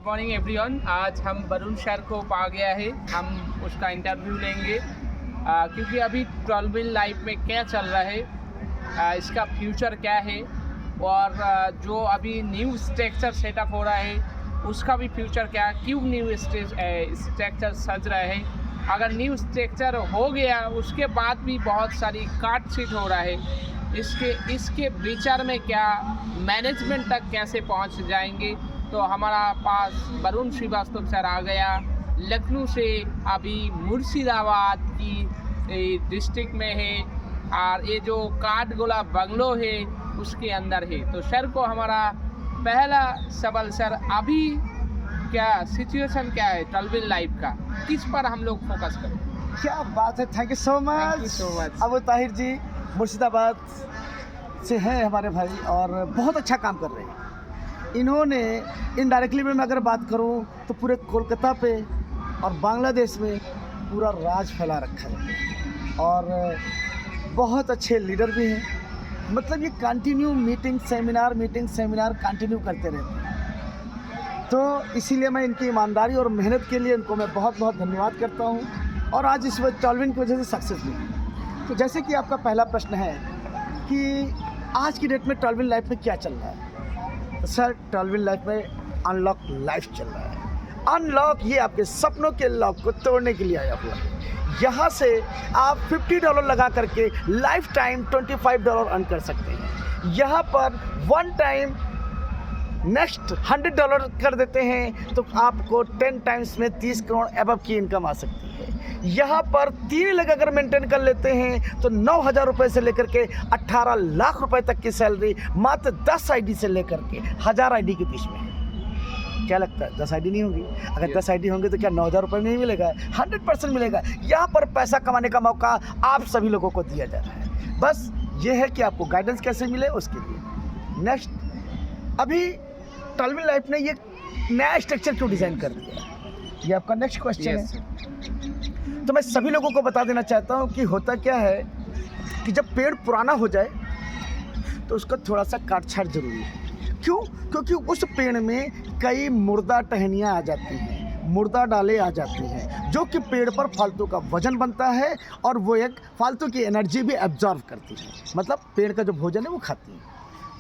Good morning everyone. आज हम Varun sir को पा गया है, हम उसका इंटरव्यू लेंगे क्योंकि अभी 12 व्हील लाइफ में क्या चल रहा है, इसका फ्यूचर क्या है और जो अभी न्यू स्ट्रक्चर सेटअप हो रहा है उसका भी फ्यूचर क्या है, क्यों न्यू स्ट्रक्चर सज रहा है, अगर न्यू स्ट्रक्चर हो गया उसके बाद भी बहुत सारी काट छीट हो रहा है, इसके विचार में क्या, मैनेजमेंट तक कैसे पहुंच जाएंगे। तो हमारा पास वरुण श्रीवास्तव सर आ गया लखनऊ से, अभी मुर्शिदाबाद की डिस्ट्रिक्ट में है और ये जो काठगोला बंगलो है उसके अंदर है। तो सर को हमारा पहला सवाल, सर अभी क्या सिचुएशन क्या है 12 व्हील लाइफ का, किस पर हम लोग फोकस करें? क्या बात है, thank you so much. Abu Tahir ji Murshidabad से हैं हमारे भाई और बहुत अच्छा काम कर रहे हैं। इन्होंने इनडायरेक्टली में मैं अगर बात करूं तो पूरे कोलकाता पे और बांग्लादेश में पूरा राज फैला रखा है और बहुत अच्छे लीडर भी हैं। मतलब ये कंटिन्यू मीटिंग सेमिनार कंटिन्यू करते रहते हैं। तो इसीलिए मैं इनकी ईमानदारी और मेहनत के लिए इनको मैं बहुत बहुत धन्यवाद करता हूँ और आज इस 12 व्हील की वजह से सक्सेस मिली। तो जैसे कि आपका पहला प्रश्न है कि आज की डेट में 12 व्हील लाइफ में क्या चल रहा है, तो सर 12 व्हील लाइफ में अनलॉक लाइफ चल रहा है। अनलॉक ये आपके सपनों के लॉक को तोड़ने के लिए आया हुआ है। यहाँ से आप $50 लगा करके लाइफ टाइम $25 अर्न कर सकते हैं। यहाँ पर वन टाइम नेक्स्ट $100 कर देते हैं तो आपको 10 टाइम्स में 30 करोड़ अबव की इनकम आ सकती है। यहाँ पर 3 लाख अगर मेंटेन कर लेते हैं तो 9,000 रुपये से लेकर के 18 लाख रुपए तक की सैलरी मात्र 10 आईडी से लेकर के 1000 आईडी के बीच में है। क्या लगता है 10 आईडी नहीं होगी? अगर 10 आईडी होंगे तो क्या 9,000 रुपये नहीं मिलेगा? 100% मिलेगा। यहाँ पर पैसा कमाने का मौका आप सभी लोगों को दिया जा रहा है। बस ये है कि आपको गाइडेंस कैसे मिले उसके लिए। नेक्स्ट, अभी 12 व्हील लाइफ ने ये नया स्ट्रक्चर क्यों डिज़ाइन कर दिया, ये आपका नेक्स्ट क्वेश्चन है। तो मैं सभी लोगों को बता देना चाहता हूँ कि होता क्या है कि जब पेड़ पुराना हो जाए तो उसका थोड़ा सा काट छाट जरूरी है। क्यों? क्योंकि उस पेड़ में कई मुर्दा टहनियाँ आ जाती हैं, मुर्दा डाले आ जाती हैं, जो कि पेड़ पर फालतू का वजन बनता है और वो एक फालतू की एनर्जी भी एब्जॉर्व करती है। मतलब पेड़ का जो भोजन है वो खाती है।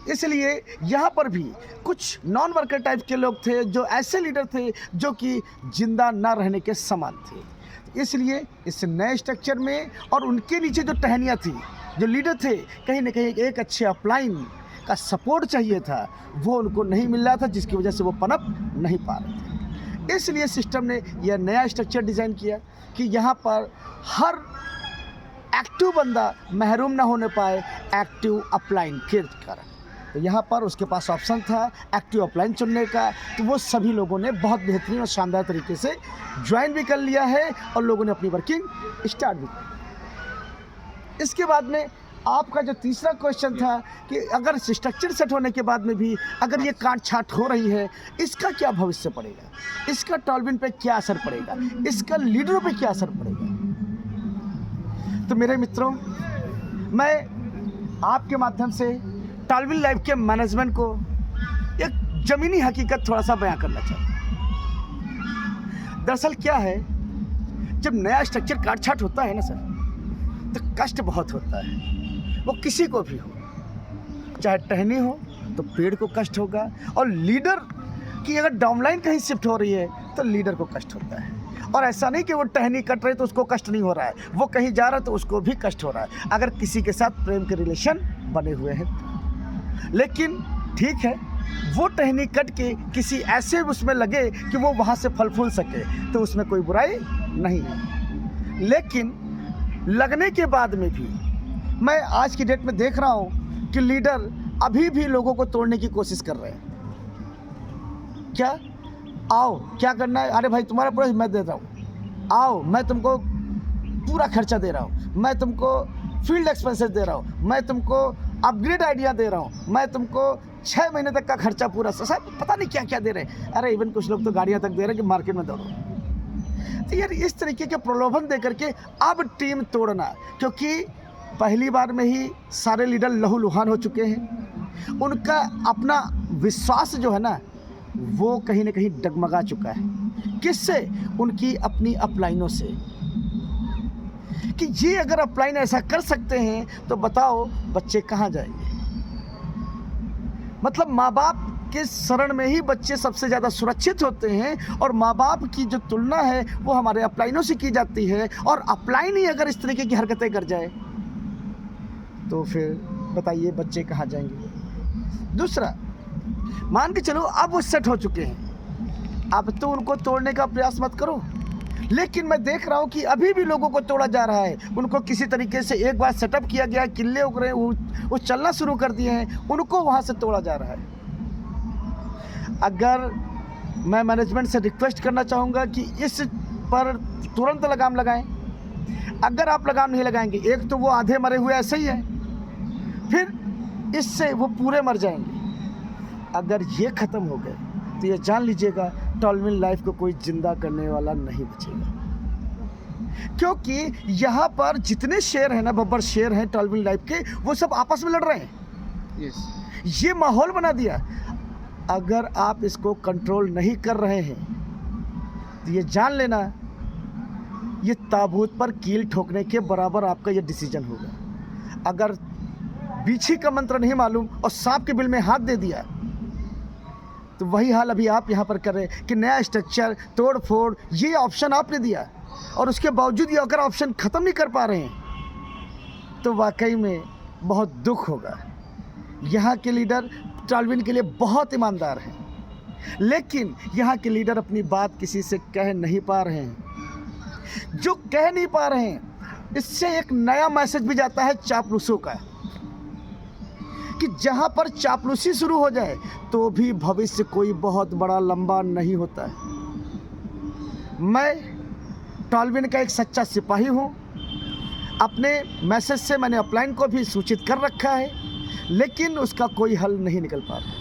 इसलिए यहाँ पर भी कुछ नॉन वर्कर टाइप के लोग थे, जो ऐसे लीडर थे जो कि जिंदा ना रहने के समान थे। इसलिए इस नए स्ट्रक्चर में और उनके नीचे जो टहनियाँ थी, जो लीडर थे, कहीं ना कहीं एक अच्छे अपलाइन का सपोर्ट चाहिए था, वो उनको नहीं मिल रहा था, जिसकी वजह से वो पनप नहीं पा रहे थे। इसलिए सिस्टम ने यह नया स्ट्रक्चर डिज़ाइन किया कि यहाँ पर हर एक्टिव बंदा महरूम ना होने पाए एक्टिव अपलाइन के कारण। तो यहाँ पर उसके पास ऑप्शन था एक्टिव अपलाइन चुनने का, तो वो सभी लोगों ने बहुत बेहतरीन और शानदार तरीके से ज्वाइन भी कर लिया है और लोगों ने अपनी वर्किंग स्टार्ट भी की। इसके बाद में आपका जो तीसरा क्वेश्चन था कि अगर स्ट्रक्चर सेट होने के बाद में भी अगर ये काट छाट हो रही है, इसका क्या भविष्य पड़ेगा, इसका 12 व्हील पे क्या असर पड़ेगा, इसका लीडरों पे क्या असर पड़ेगा। तो मेरे मित्रों, मैं आपके माध्यम से 12 व्हील लाइफ के मैनेजमेंट को एक ज़मीनी हकीकत थोड़ा सा बयां करना चाहता हूँ। दरअसल क्या है, जब नया स्ट्रक्चर काट छाट होता है ना सर, तो कष्ट बहुत होता है। वो किसी को भी हो, चाहे टहनी हो तो पेड़ को कष्ट होगा, और लीडर की अगर डाउनलाइन कहीं शिफ्ट हो रही है तो लीडर को कष्ट होता है। और ऐसा नहीं कि वो टहनी कट रही तो उसको कष्ट नहीं हो रहा है, वो कहीं जा रहा है तो उसको भी कष्ट हो रहा है, अगर किसी के साथ प्रेम के रिलेशन बने हुए हैं। लेकिन ठीक है, वो टहनी कट के किसी ऐसे उसमें लगे कि वो वहाँ से फल फूल सके तो उसमें कोई बुराई नहीं है। लेकिन लगने के बाद में भी मैं आज की डेट में देख रहा हूँ कि लीडर अभी भी लोगों को तोड़ने की कोशिश कर रहे हैं। क्या? आओ, क्या करना है? अरे भाई तुम्हारा पूरा मैं दे रहा हूँ, आओ मैं तुमको पूरा खर्चा दे रहा हूँ, मैं तुमको फील्ड एक्सपेंसेस दे रहा हूँ, मैं तुमको अपग्रेड आइडिया दे रहा हूँ, मैं तुमको 6 महीने तक का खर्चा पूरा, साहब पता नहीं क्या क्या दे रहे हैं। अरे इवन कुछ लोग तो गाड़ियाँ तक दे रहे हैं कि मार्केट में दौड़ो। तो यार इस तरीके के प्रलोभन दे करके अब टीम तोड़ना, क्योंकि पहली बार में ही सारे लीडर लहूलुहान हो चुके हैं। उनका अपना विश्वास जो है ना वो कहीं ना कहीं डगमगा चुका है। किससे? उनकी अपनी अपलाइनों से, कि ये अगर अपलाइन ऐसा कर सकते हैं तो बताओ बच्चे कहाँ जाएंगे। मतलब माँ बाप के शरण में ही बच्चे सबसे ज़्यादा सुरक्षित होते हैं, और माँ बाप की जो तुलना है वो हमारे अपलाइनों से की जाती है, और अपलाइन ही अगर इस तरीके की हरकतें कर जाए तो फिर बताइए बच्चे कहाँ जाएंगे। दूसरा, मान के चलो अब वो सेट हो चुके हैं, अब तो उनको तोड़ने का प्रयास मत करो, लेकिन मैं देख रहा हूँ कि अभी भी लोगों को तोड़ा जा रहा है। उनको किसी तरीके से एक बार सेटअप किया गया, किले उग रहे, वो चलना शुरू कर दिए हैं, उनको वहाँ से तोड़ा जा रहा है। अगर मैं मैनेजमेंट से रिक्वेस्ट करना चाहूँगा कि इस पर तुरंत लगाम लगाएं। अगर आप लगाम नहीं लगाएंगे, एक तो वो आधे मरे हुए ऐसे ही हैं, फिर इससे वो पूरे मर जाएंगे। अगर ये ख़त्म हो गए तो ये जान लीजिएगा टॉलविन लाइफ को कोई जिंदा करने वाला नहीं बचेगा, क्योंकि यहाँ पर जितने शेर हैं ना, बब्बर शेर हैं टॉलविन लाइफ के, वो सब आपस में लड़ रहे हैं। ये माहौल बना दिया। अगर आप इसको कंट्रोल नहीं कर रहे हैं तो ये जान लेना, ये ताबूत पर कील ठोकने के बराबर आपका ये डिसीजन होगा। अगर बीछी का मंत्र नहीं मालूम और सांप के बिल में हाथ दे दिया तो वही हाल अभी आप यहाँ पर कर रहे हैं कि नया स्ट्रक्चर, तोड़ फोड़, ये ऑप्शन आपने दिया, और उसके बावजूद ये अगर ऑप्शन ख़त्म नहीं कर पा रहे हैं तो वाकई में बहुत दुख होगा। यहाँ के लीडर टॉलविन के लिए बहुत ईमानदार हैं, लेकिन यहाँ के लीडर अपनी बात किसी से कह नहीं पा रहे हैं। जो कह नहीं पा रहे हैं, इससे एक नया मैसेज भी जाता है चापलूसों का, कि जहाँ पर चापलूसी शुरू हो जाए तो भी भविष्य कोई बहुत बड़ा लंबा नहीं होता है। मैं टॉलविन का एक सच्चा सिपाही हूँ। अपने मैसेज से मैंने अपलाइन को भी सूचित कर रखा है, लेकिन उसका कोई हल नहीं निकल पा रहा है।